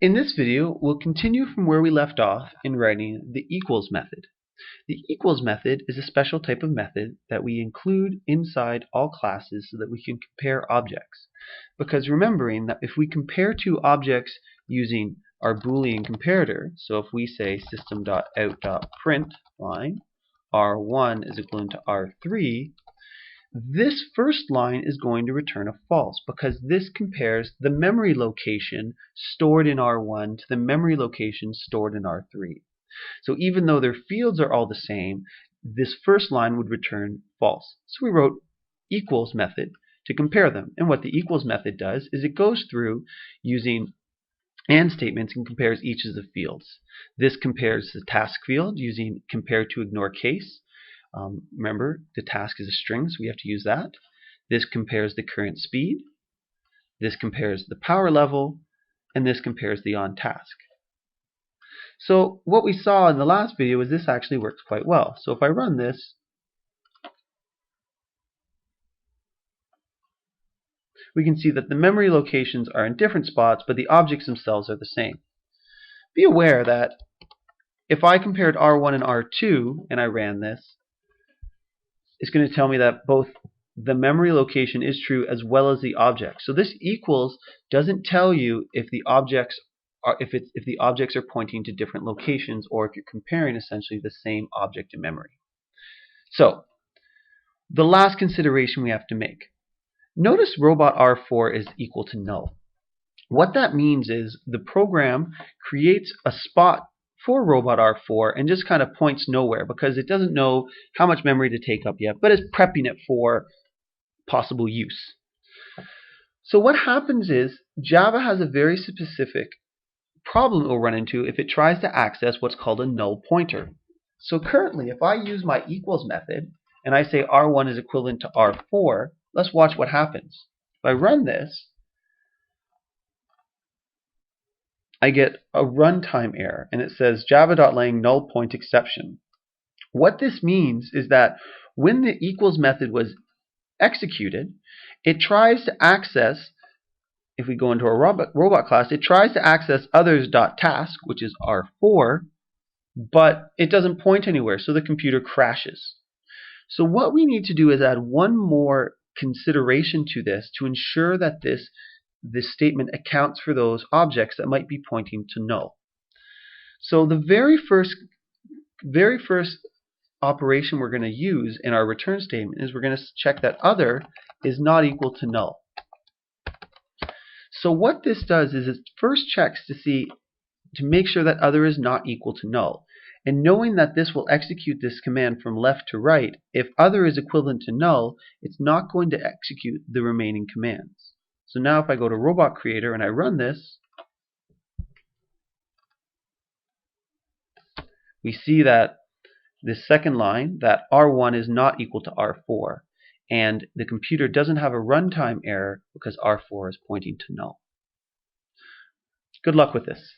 In this video, we'll continue from where we left off in writing the equals method. The equals method is a special type of method that we include inside all classes so that we can compare objects. Because remembering that if we compare two objects using our Boolean comparator, so if we say system.out.println r1 is equivalent to r3, this first line is going to return a false because this compares the memory location stored in R1 to the memory location stored in R3. So even though their fields are all the same, this first line would return false. So we wrote equals method to compare them. And what the equals method does is it goes through using AND statements and compares each of the fields. This compares the task field using compare to ignore case. Remember, the task is a string, so we have to use that. This compares the current speed. This compares the power level. And this compares the on task. So what we saw in the last video is this actually works quite well. So if I run this, we can see that the memory locations are in different spots, but the objects themselves are the same. Be aware that if I compared R1 and R2 and I ran this, it's going to tell me that both the memory location is true as well as the object. So this equals doesn't tell you if the objects are pointing to different locations or if you're comparing essentially the same object in memory. So the last consideration we have to make. Notice robot R4 is equal to null. What that means is the program creates a spot for robot R4 and just kind of points nowhere because it doesn't know how much memory to take up yet, but it's prepping it for possible use. So what happens is Java has a very specific problem it will run into if it tries to access what's called a null pointer. So currently, if I use my equals method and I say R1 is equivalent to R4, let's watch what happens. If I run this, I get a runtime error and it says java.lang null point exception. What this means is that when the equals method was executed, it tries to access, if we go into a robot class, it tries to access others.task, which is R4, but it doesn't point anywhere, so the computer crashes. So what we need to do is add one more consideration to this to ensure that this statement accounts for those objects that might be pointing to null. So the very first operation we're going to use in our return statement is we're going to check that other is not equal to null. So what this does is it first checks to make sure that other is not equal to null. And knowing that this will execute this command from left to right, if other is equivalent to null, it's not going to execute the remaining commands. So now if I go to Robot Creator and I run this, we see that this second line, that R1 is not equal to R4. And the computer doesn't have a runtime error because R4 is pointing to null. Good luck with this.